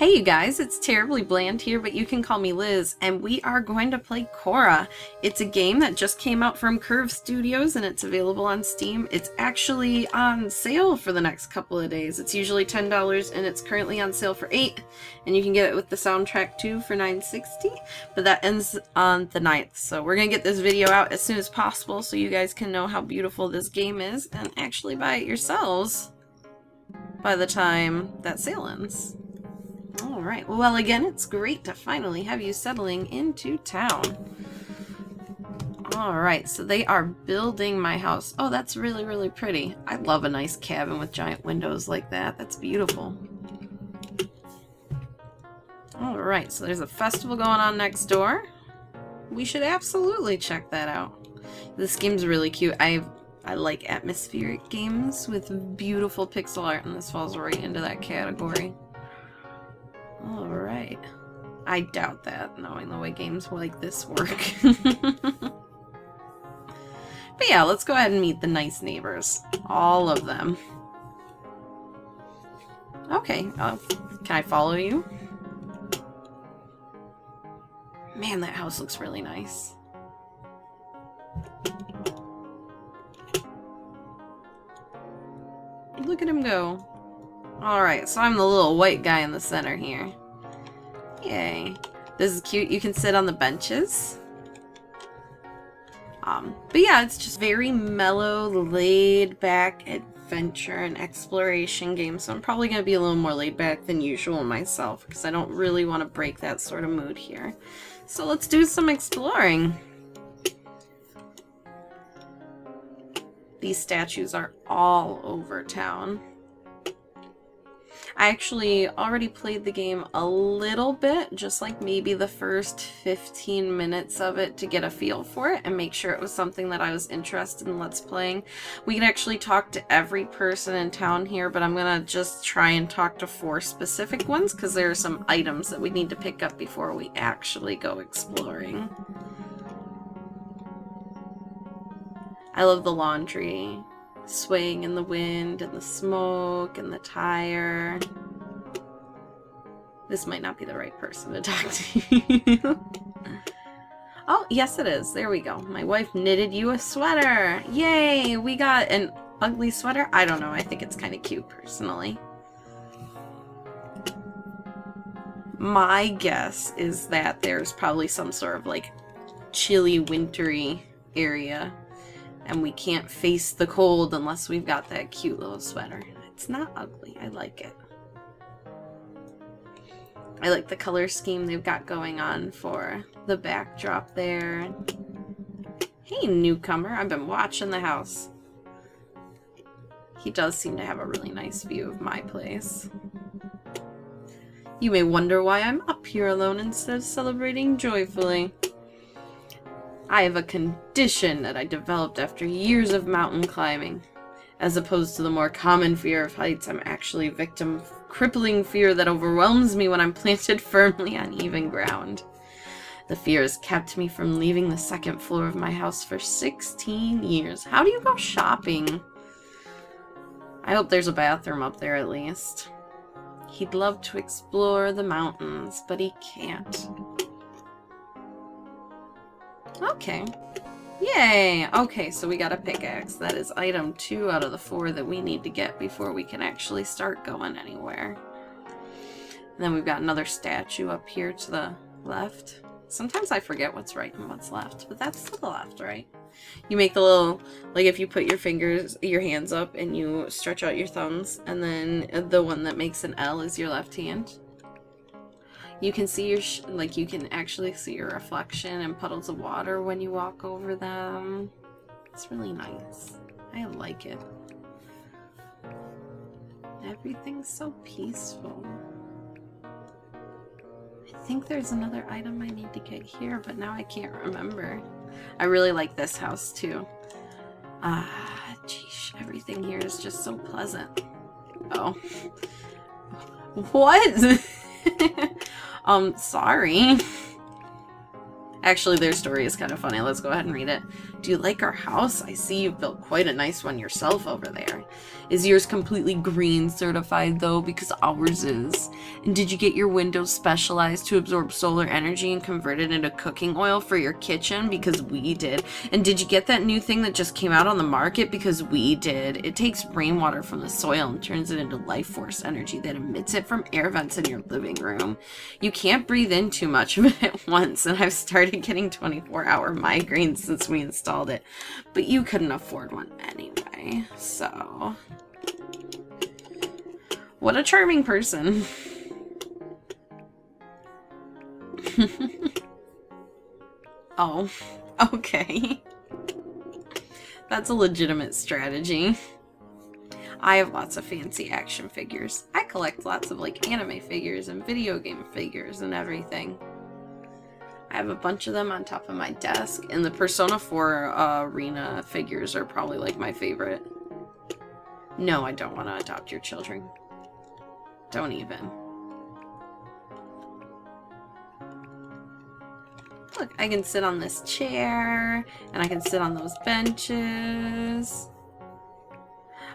Hey you guys, it's Terribly Bland here, but you can call me Liz, and we are going to play Qora. It's a game that just came out from Curve Studios and it's available on Steam. It's actually on sale for the next couple of days. It's usually $10 and it's currently on sale for $8, and you can get it with the soundtrack too for $9.60, but that ends on the 9th. So we're going to get this video out as soon as possible so you guys can know how beautiful this game is and actually buy it yourselves by the time that sale ends. Alright, well again, it's great to finally have you settling into town. Alright, so they are building my house. Oh, that's really, really pretty. I love a nice cabin with giant windows like that. That's beautiful. Alright, so there's a festival going on next door. We should absolutely check that out. This game's really cute. I like atmospheric games with beautiful pixel art, and this falls right into that category. Alright. I doubt that, knowing the way games like this work. But yeah, let's go ahead and meet the nice neighbors. All of them. Okay, can I follow you? Man, that house looks really nice. Look at him go. Alright, so I'm the little white guy in the center here. Yay. This is cute. You can sit on the benches. But yeah, it's just very mellow, laid-back adventure and exploration game. So I'm probably going to be a little more laid-back than usual myself, because I don't really want to break that sort of mood here. So let's do some exploring. These statues are all over town. I actually already played the game a little bit, just like maybe the first 15 minutes of it to get a feel for it and make sure it was something that I was interested in let's playing. We can actually talk to every person in town here, but I'm gonna just try and talk to 4 specific ones because there are some items that we need to pick up before we actually go exploring. I love the laundry. Swaying in the wind and the smoke and the tire. This might not be the right person to talk to. Oh, yes it is. There we go. My wife knitted you a sweater. Yay! We got an ugly sweater. I don't know. I think it's kind of cute personally. My guess is that there's probably some sort of like chilly, wintry area. And we can't face the cold unless we've got that cute little sweater. It's not ugly. I like it. I like the color scheme they've got going on for the backdrop there. Hey, newcomer. I've been watching the house. He does seem to have a really nice view of my place. You may wonder why I'm up here alone instead of celebrating joyfully. I have a condition that I developed after years of mountain climbing. As opposed to the more common fear of heights, I'm actually a victim of crippling fear that overwhelms me when I'm planted firmly on even ground. The fear has kept me from leaving the 2nd floor of my house for 16 years. How do you go shopping? I hope there's a bathroom up there at least. He'd love to explore the mountains, but he can't. Okay. Yay! Okay, so we got a pickaxe. That is item 2 out of the 4 that we need to get before we can actually start going anywhere. And then we've got another statue up here to the left. Sometimes I forget what's right and what's left, but that's to the left, right? You make the little, like if you put your hands up and you stretch out your thumbs, and then the one that makes an L is your left hand. You can see you can actually see your reflection in puddles of water when you walk over them. It's really nice. I like it. Everything's so peaceful. I think there's another item I need to get here, but now I can't remember. I really like this house too. Geesh, everything here is just so pleasant. Oh. What? Sorry. Actually, their story is kind of funny. Let's go ahead and read it. Do you like our house? I see you've built quite a nice one yourself over there. Is yours completely green certified, though? Because ours is. And did you get your windows specialized to absorb solar energy and convert it into cooking oil for your kitchen? Because we did. And did you get that new thing that just came out on the market? Because we did. It takes rainwater from the soil and turns it into life force energy that emits it from air vents in your living room. You can't breathe in too much of it at once, and I've started getting 24-hour migraines since we installed it. But you couldn't afford one anyway, so... What a charming person. Oh, okay. That's a legitimate strategy. I have lots of fancy action figures. I collect lots of like anime figures and video game figures and everything. I have a bunch of them on top of my desk, and the Persona 4 arena figures are probably like my favorite. No, I don't want to adopt your children. Don't even. Look, I can sit on this chair, and I can sit on those benches.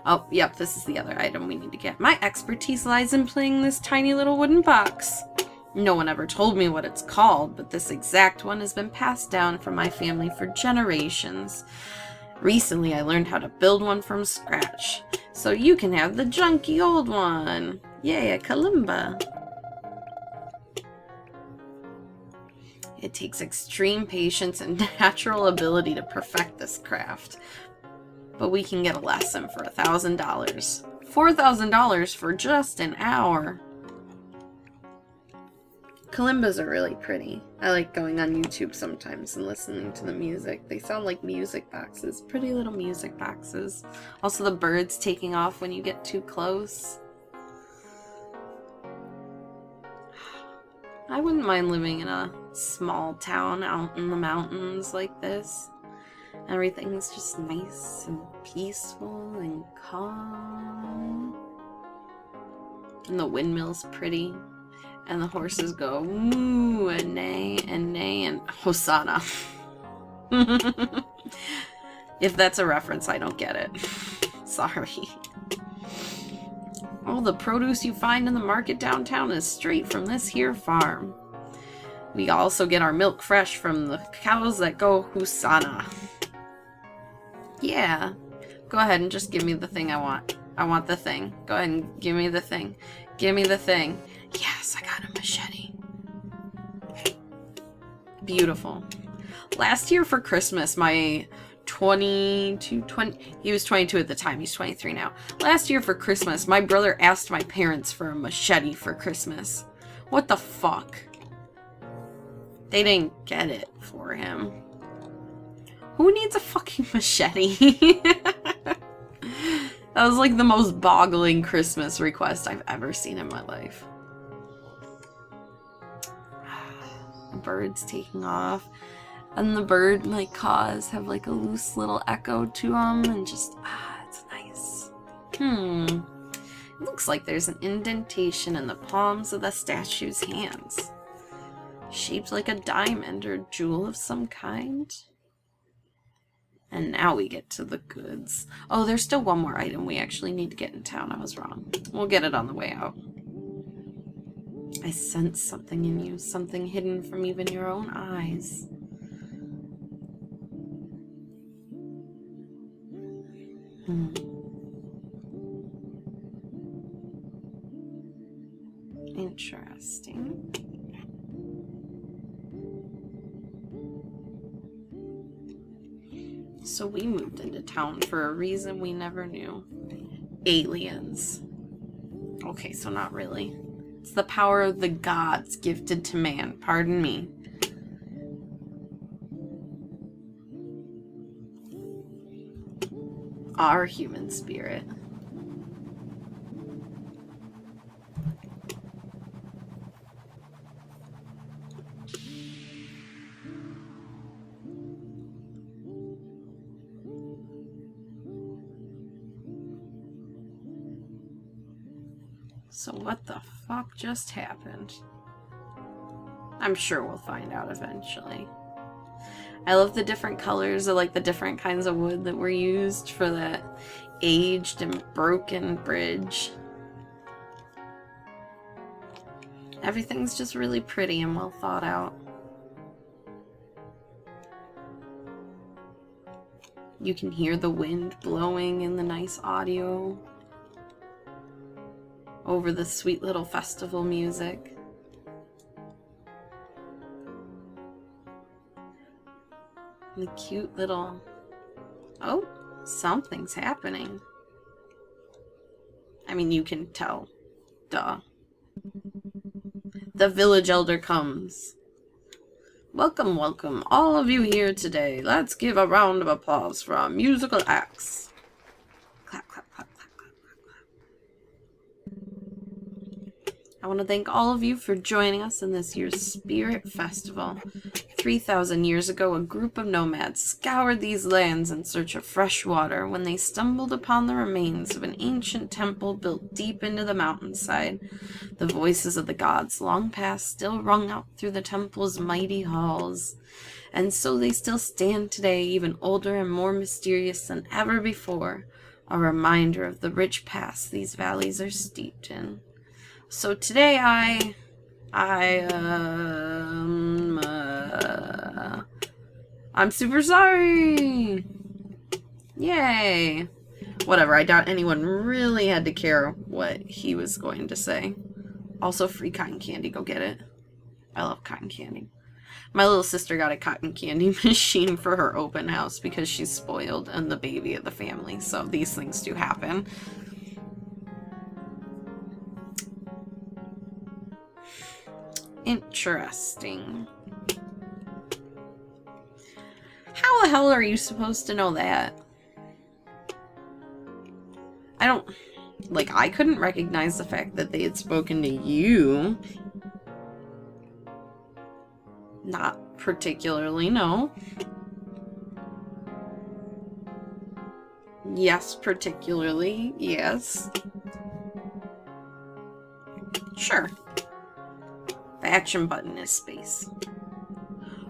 Oh, yep, this is the other item we need to get. My expertise lies in playing this tiny little wooden box. No one ever told me what it's called, but this exact one has been passed down from my family for generations. Recently, I learned how to build one from scratch, so you can have the junky old one. Yay, a kalimba. It takes extreme patience and natural ability to perfect this craft. But we can get a lesson for $1,000. $4,000 for just an hour. Kalimbas are really pretty. I like going on YouTube sometimes and listening to the music. They sound like music boxes. Pretty little music boxes. Also the birds taking off when you get too close. I wouldn't mind living in a small town out in the mountains like this. Everything's just nice and peaceful and calm. And the windmill's pretty. And the horses go moo and neigh and Hosanna. If that's a reference, I don't get it. Sorry. All the produce you find in the market downtown is straight from this here farm. We also get our milk fresh from the cows that go Hosanna. Yeah. Go ahead and just give me the thing I want. I want the thing. Go ahead and give me the thing. Give me the thing. Yes, I got a machete. Beautiful. Last year for Christmas, my he was 22 at the time, he's 23 now. Last year for Christmas, my brother asked my parents for a machete for Christmas. What the fuck? They didn't get it for him. Who needs a fucking machete? That was like the most boggling Christmas request I've ever seen in my life. Birds taking off. And the bird like caws have like a loose little echo to them, and just it's nice. It looks like there's an indentation in the palms of the statue's hands, shaped like a diamond or jewel of some kind. And now we get to the goods. Oh, there's still one more item we actually need to get in town. I was wrong. We'll get it on the way out. I sense something in you, something hidden from even your own eyes. Interesting. So we moved into town for a reason we never knew. Aliens. Okay, so not really. It's the power of the gods gifted to man. Pardon me. Our human spirit. So what the fuck just happened? I'm sure we'll find out eventually. I love the different colors of like the different kinds of wood that were used for that aged and broken bridge. Everything's just really pretty and well thought out. You can hear the wind blowing in the nice audio over the sweet little festival music. The cute little... Oh, something's happening. I mean, you can tell. Duh. The village elder comes. Welcome, welcome, all of you here today. Let's give a round of applause for our musical acts. Clap, clap, clap, clap, clap, clap, clap. I want to thank all of you for joining us in this year's Spirit Festival. 3,000 years ago, a group of nomads scoured these lands in search of fresh water when they stumbled upon the remains of an ancient temple built deep into the mountainside. The voices of the gods long past still rung out through the temple's mighty halls, and so they still stand today, even older and more mysterious than ever before, a reminder of the rich past these valleys are steeped in. So today I'm super sorry! Yay! Whatever, I doubt anyone really had to care what he was going to say. Also, free cotton candy, go get it. I love cotton candy. My little sister got a cotton candy machine for her open house because she's spoiled and the baby of the family, so these things do happen. Interesting. How the hell are you supposed to know that? I couldn't recognize the fact that they had spoken to you. Not particularly, no. Yes, particularly, yes. Sure. The action button is space.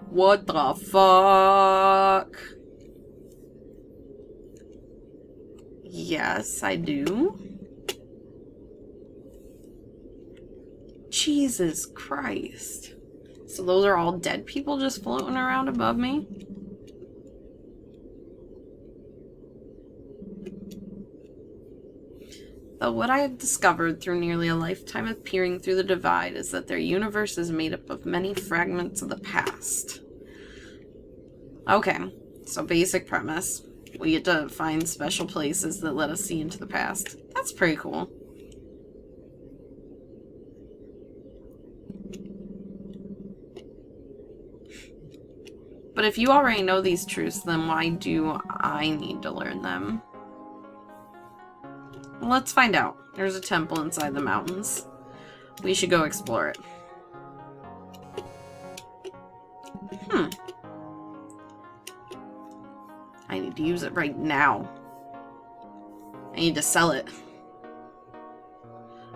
What the fuck? Yes, I do. Jesus Christ. So those are all dead people just floating around above me? Though what I have discovered through nearly a lifetime of peering through the divide is that their universe is made up of many fragments of the past. Okay, so basic premise. We get to find special places that let us see into the past. That's pretty cool. But if you already know these truths, then why do I need to learn them? Well, let's find out. There's a temple inside the mountains. We should go explore it. I need to use it right now. I need to sell it.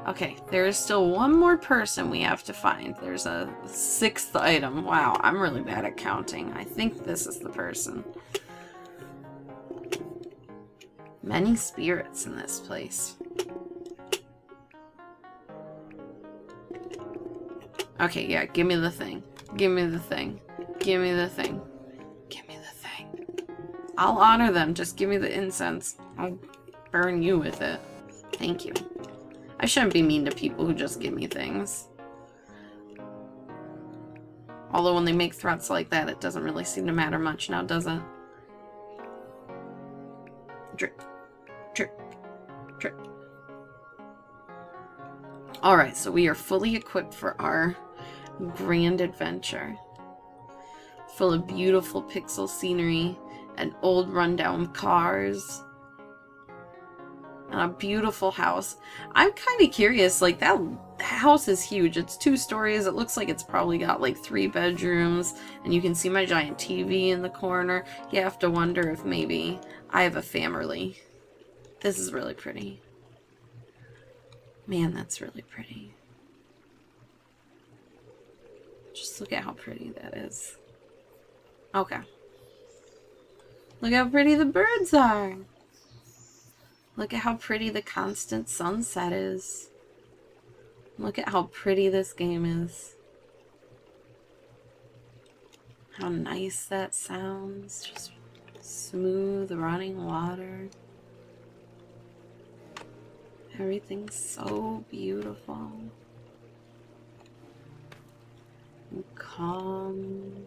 Okay, there is still one more person we have to find. There's a 6th item. Wow, I'm really bad at counting. I think this is the person. Many spirits in this place. Okay, yeah, give me the thing. Give me the thing. Give me the thing. Give me the thing. I'll honor them. Just give me the incense. I'll burn you with it. Thank you. I shouldn't be mean to people who just give me things. Although when they make threats like that, it doesn't really seem to matter much now, does it? Drip. Drip. Drip. Alright, so we are fully equipped for our grand adventure. Full of beautiful pixel scenery and old rundown cars. And a beautiful house. I'm kind of curious, like, that house is huge. It's 2 stories. It looks like it's probably got like 3 bedrooms. And you can see my giant TV in the corner. You have to wonder if maybe I have a family. This is really pretty. Man, that's really pretty. Just look at how pretty that is. Okay. Look how pretty the birds are. Look at how pretty the constant sunset is. Look at how pretty this game is. How nice that sounds. Just smooth running water. Everything's so beautiful. And calm.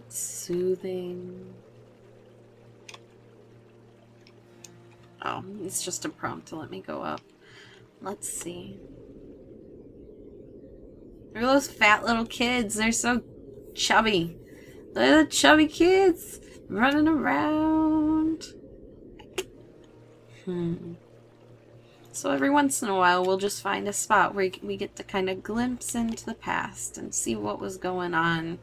Soothing. Oh, it's just a prompt to let me go up. Let's see. Look at those fat little kids. They're so chubby. They're the chubby kids running around. So every once in a while, we'll just find a spot where we get to kind of glimpse into the past and see what was going on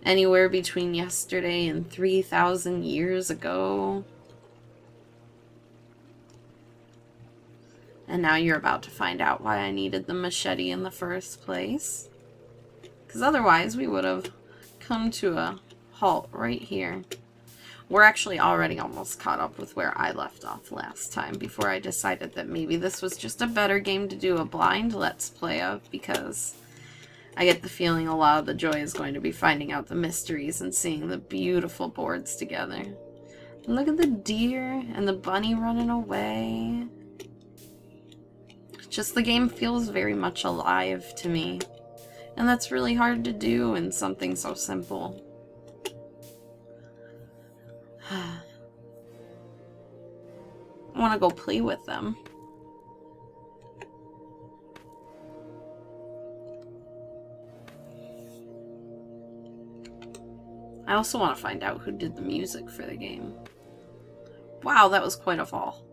anywhere between yesterday and 3,000 years ago. And now you're about to find out why I needed the machete in the first place. Because otherwise we would have come to a halt right here. We're actually already almost caught up with where I left off last time before I decided that maybe this was just a better game to do a blind Let's Play of, because I get the feeling a lot of the joy is going to be finding out the mysteries and seeing the beautiful boards together. Look at the deer and the bunny running away. Just the game feels very much alive to me. And that's really hard to do in something so simple. I want to go play with them. I also want to find out who did the music for the game. Wow, that was quite a fall.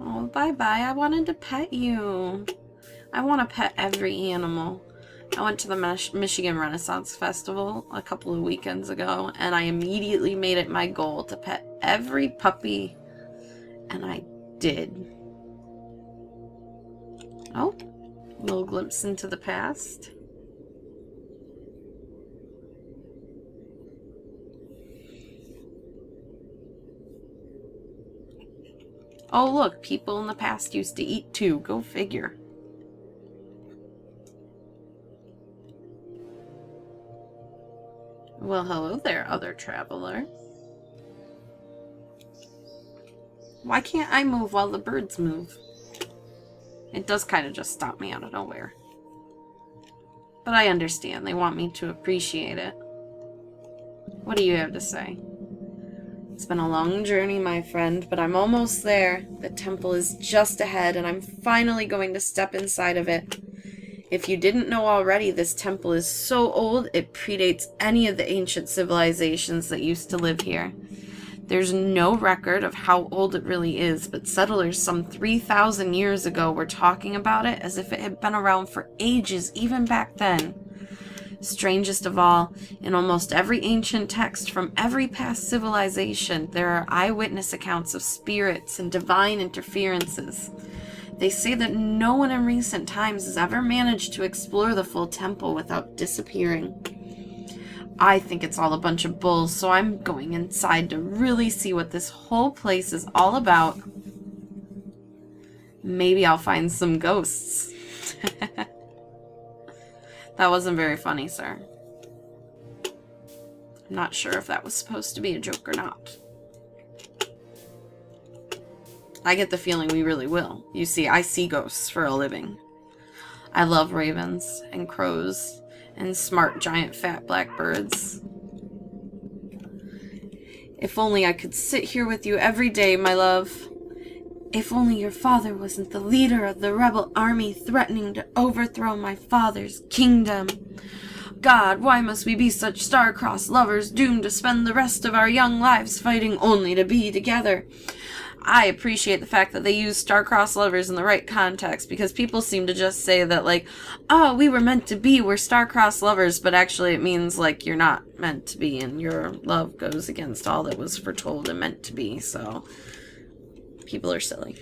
Oh, bye-bye. I wanted to pet you. I want to pet every animal. I went to the Michigan Renaissance Festival a couple of weekends ago, and I immediately made it my goal to pet every puppy. And I did. Oh, a little glimpse into the past. Oh, look, people in the past used to eat too. Go figure. Well, hello there, other traveler. Why can't I move while the birds move? It does kind of just stop me out of nowhere. But I understand. They want me to appreciate it. What do you have to say? It's been a long journey, my friend, but I'm almost there. The temple is just ahead, and I'm finally going to step inside of it. If you didn't know already, this temple is so old, it predates any of the ancient civilizations that used to live here. There's no record of how old it really is, but settlers some 3,000 years ago were talking about it as if it had been around for ages, even back then. Strangest of all, in almost every ancient text from every past civilization, there are eyewitness accounts of spirits and divine interferences. They say that no one in recent times has ever managed to explore the full temple without disappearing. I think it's all a bunch of bull, so I'm going inside to really see what this whole place is all about. Maybe I'll find some ghosts. That wasn't very funny, sir. I'm not sure if that was supposed to be a joke or not. I get the feeling we really will. You see, I see ghosts for a living. I love ravens and crows and smart giant fat black birds. If only I could sit here with you every day, my love. If only your father wasn't the leader of the rebel army threatening to overthrow my father's kingdom. God, why must we be such star-crossed lovers doomed to spend the rest of our young lives fighting only to be together? I appreciate the fact that they use star-crossed lovers in the right context, because people seem to just say that, like, oh, we were meant to be, we're star-crossed lovers, but actually it means, like, you're not meant to be, and your love goes against all that was foretold and meant to be, so people are silly.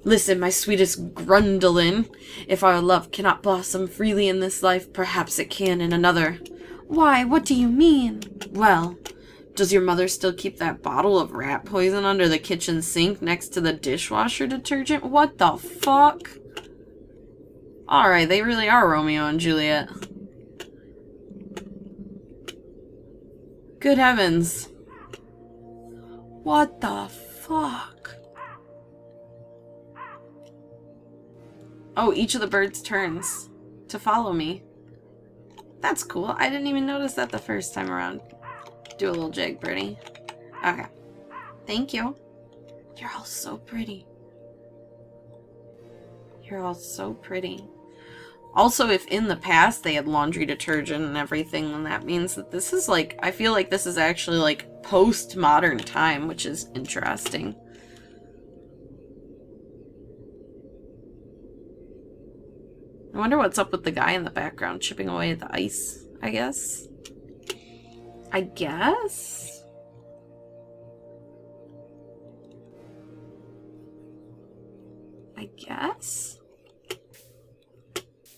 Listen, my sweetest Grundlin, if our love cannot blossom freely in this life, perhaps it can in another. Why, what do you mean? Well, does your mother still keep that bottle of rat poison under the kitchen sink next to the dishwasher detergent? What the fuck? Alright, they really are Romeo and Juliet. Good heavens. What the fuck? Oh, each of the birds turns to follow me. That's cool. I didn't even notice that the first time around. Do a little jig, birdie. Okay. Thank you. You're all so pretty. You're all so pretty. Also, if in the past they had laundry detergent and everything, then that means that this is like, I feel like this is actually like post-modern time, which is interesting. I wonder what's up with the guy in the background chipping away at the ice, I guess. I guess?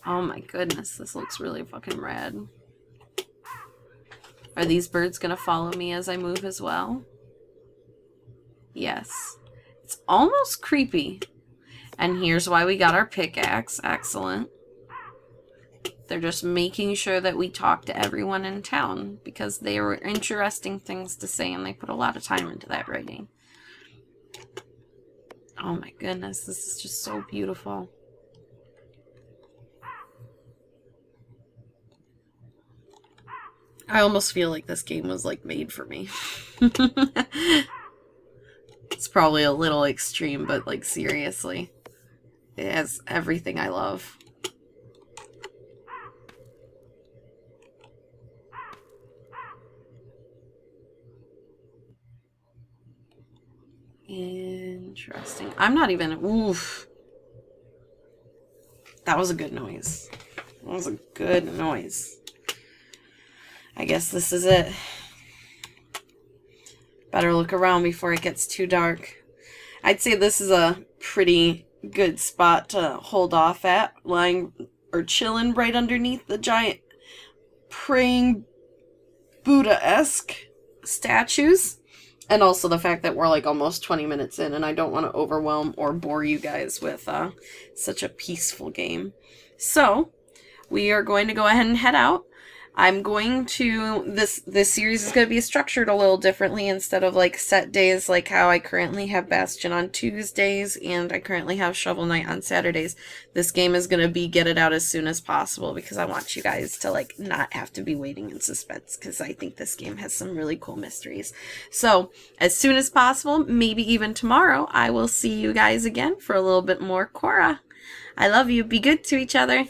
Oh my goodness, this looks really fucking rad. Are these birds gonna follow me as I move as well? Yes. It's almost creepy. And here's why we got our pickaxe. Excellent. They're just making sure that we talk to everyone in town, because they were interesting things to say and they put a lot of time into that writing. Oh my goodness, this is just so beautiful. I almost feel like this game was like made for me. It's probably a little extreme, but like seriously, it has everything I love. Interesting. I'm not even... Oof. That was a good noise. That was a good noise. I guess this is it. Better look around before it gets too dark. I'd say this is a pretty good spot to hold off at, lying or chilling right underneath the giant praying Buddha-esque statues. And also the fact that we're like almost 20 minutes in and I don't want to overwhelm or bore you guys with such a peaceful game. So, we are going to go ahead and head out. I'm going to, this series is going to be structured a little differently instead of like set days like how I currently have Bastion on Tuesdays and I currently have Shovel Knight on Saturdays. This game is going to be get it out as soon as possible because I want you guys to like not have to be waiting in suspense because I think this game has some really cool mysteries. So as soon as possible, maybe even tomorrow, I will see you guys again for a little bit more Qora. I love you. Be good to each other.